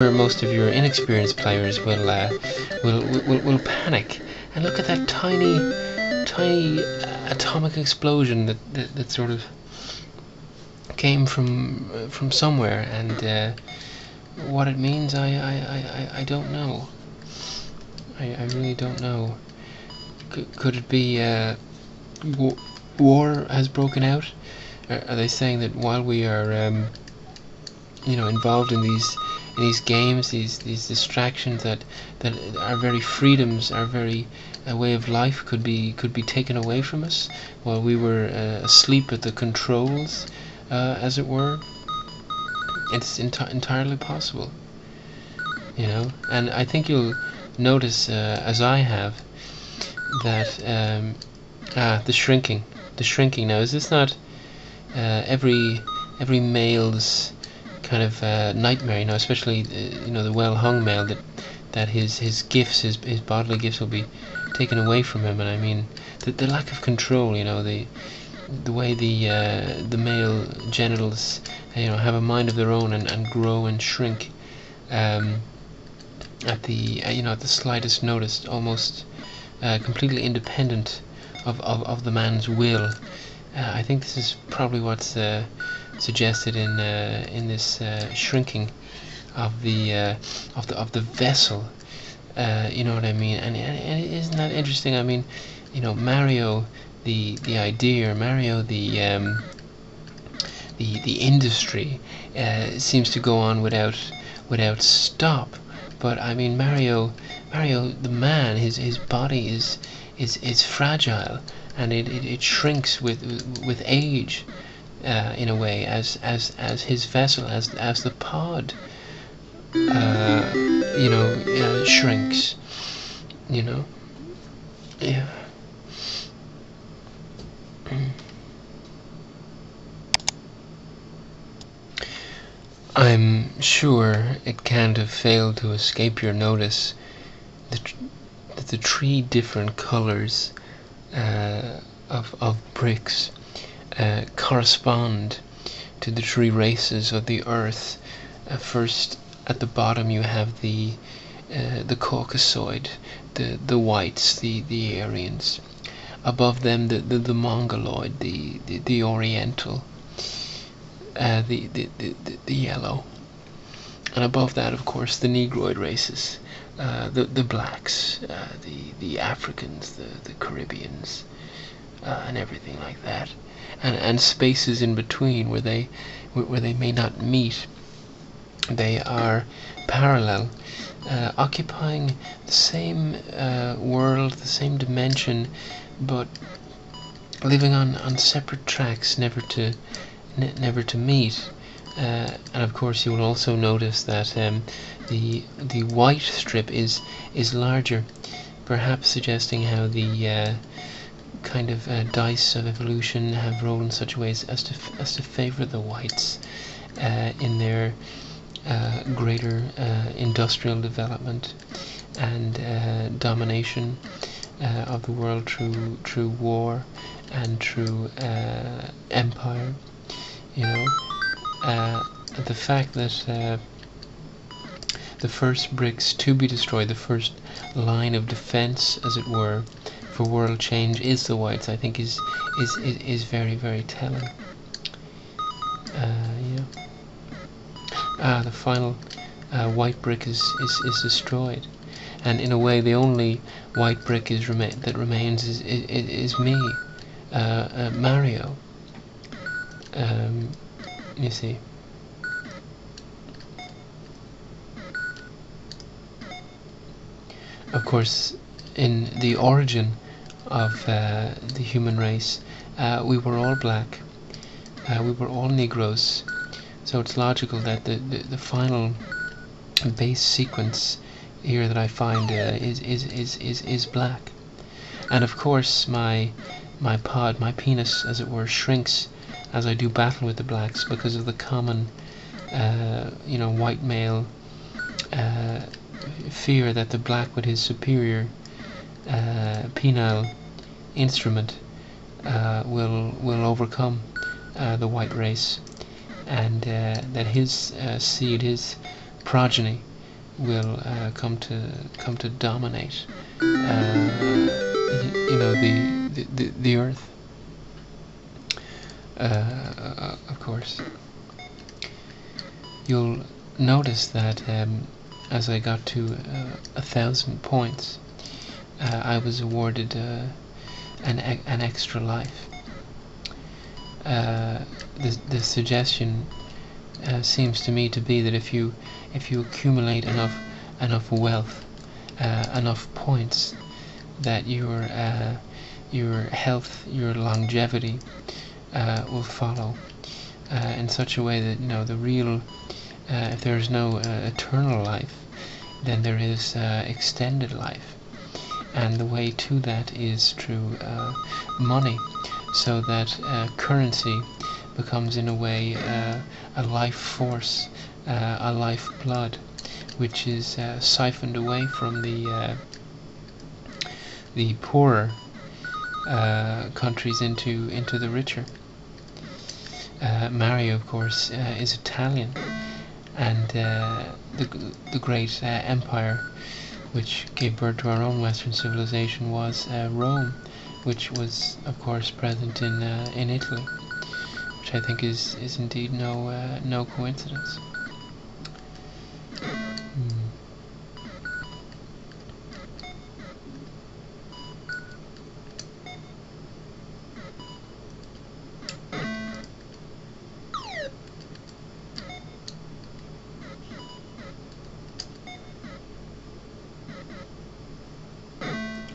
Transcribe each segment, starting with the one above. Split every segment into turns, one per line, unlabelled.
most of your inexperienced players will panic and look at that tiny atomic explosion that sort of came from somewhere, and what it means, I don't know. I really don't know. Could it be war has broken out? Are they saying that while we are involved in these games, these distractions, that our very freedoms, our very way of life could be taken away from us while we were asleep at the controls, as it were? It's entirely possible, and I think you'll notice, as I have, that the shrinking. Now, is this not every male's kind of nightmare? Especially the well-hung male, that his gifts, his bodily gifts, will be taken away from him. And I mean the lack of control. The way the male genitals have a mind of their own and grow and shrink at the slightest notice, almost completely independent of the man's will. I think this is probably what's suggested in this shrinking of the vessel. You know what I mean? And isn't that interesting? I mean, Mario, the idea, or Mario, the industry seems to go on without stop. But I mean, Mario, the man, his body is fragile, and it shrinks with age, in a way, as his vessel, as the pod, shrinks. Yeah. I'm sure it can't have failed to escape your notice that the three different colors of bricks correspond to the three races of the earth. First, at the bottom, you have the Caucasoid, the whites, the Aryans. Above them, the Mongoloid, the Oriental, the yellow, and above that, of course, the Negroid races, the blacks, the Africans, the Caribbeans, and everything like that, and spaces in between where they may not meet. They are parallel, occupying the same world, the same dimension, but living on separate tracks, never to meet. And of course, you will also notice that the white strip is larger, perhaps suggesting how the kind of dice of evolution have rolled in such ways as to favor the whites in their greater industrial development and domination of the world through war and through empire. The fact that the first bricks to be destroyed, the first line of defense, as it were, for world change is the whites, I think is very, very telling. The final white brick is destroyed, and in a way the only white brick that remains is me, Mario. You see. Of course, in the origin of the human race, we were all black, we were all Negroes, so it's logical that the final base sequence here that I find is black. And of course, my pod, my penis, as it were, shrinks as I do battle with the blacks because of the common, white male fear that the black with his superior penile instrument will overcome the white race, and that his seed, his progeny, will come to dominate, the earth. Of course, you'll notice that as I got to 1,000 points, I was awarded an extra life. The suggestion seems to me to be that if you accumulate enough wealth, enough points, that your health, your longevity will follow in such a way that the real, if there is no eternal life, then there is extended life, and the way to that is through money, so that currency becomes in a way a life force, a life blood, which is siphoned away from the poorer countries into the richer. Mario, of course, is Italian, and the great empire which gave birth to our own Western civilization was Rome, which was, of course, present in Italy, which I think is indeed no coincidence.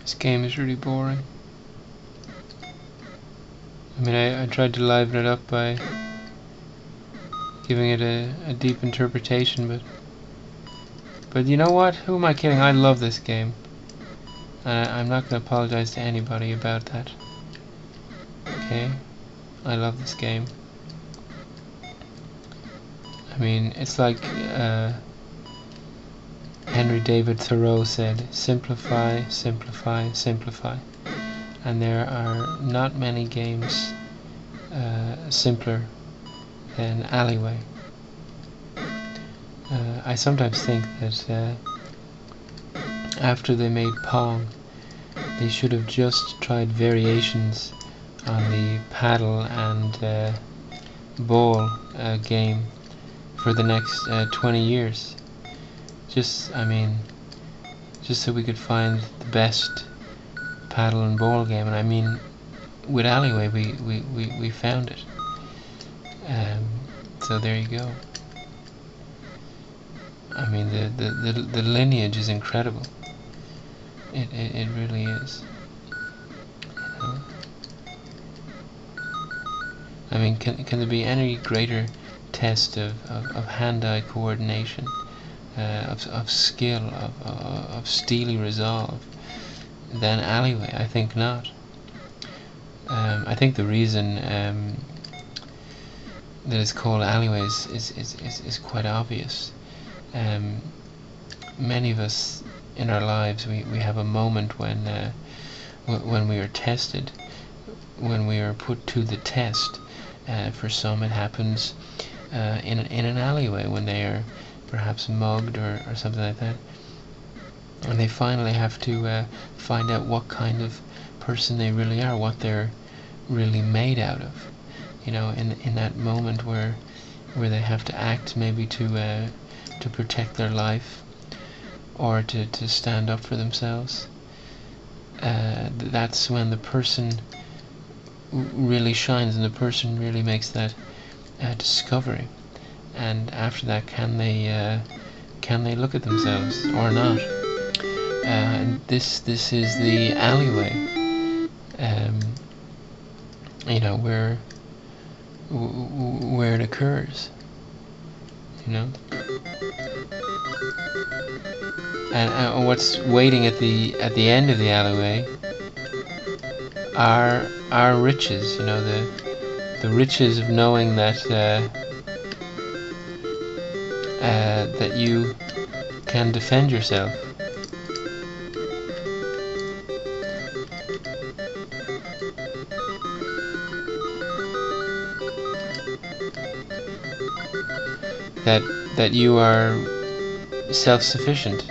This game is really boring. I mean, I tried to liven it up by giving it a deep interpretation, but you know what? Who am I kidding? I love this game. I'm not going to apologize to anybody about that. Okay? I love this game. I mean, it's like Henry David Thoreau said, simplify, simplify, simplify. And there are not many games simpler than Alleyway. I sometimes think that after they made Pong, they should have just tried variations on the paddle and ball game for the next 20 years. Just so we could find the best paddle and ball game. And I mean, with Alleyway we found it. So there you go. I mean, the lineage is incredible. It really is. You know? I mean, can there be any greater test of hand-eye coordination, of skill, of steely resolve than Alleyway? I think not. I think the reason that it's called Alleyway is quite obvious. Many of us in our lives, we have a moment when we are tested, when we are put to the test. For some, it happens in an alleyway when they are perhaps mugged or something like that, and they finally have to find out what kind of person they really are, what they're really made out of. You know, in that moment where they have to act maybe to protect their life or to stand up for themselves. That's when the person really shines, and the person really makes that discovery. And after that, can they look at themselves or not? And this is the Alleyway. You know, where it occurs. You know. And what's waiting at the end of the alleyway are riches. You know, the riches of knowing that that you can defend yourself. That you are self-sufficient.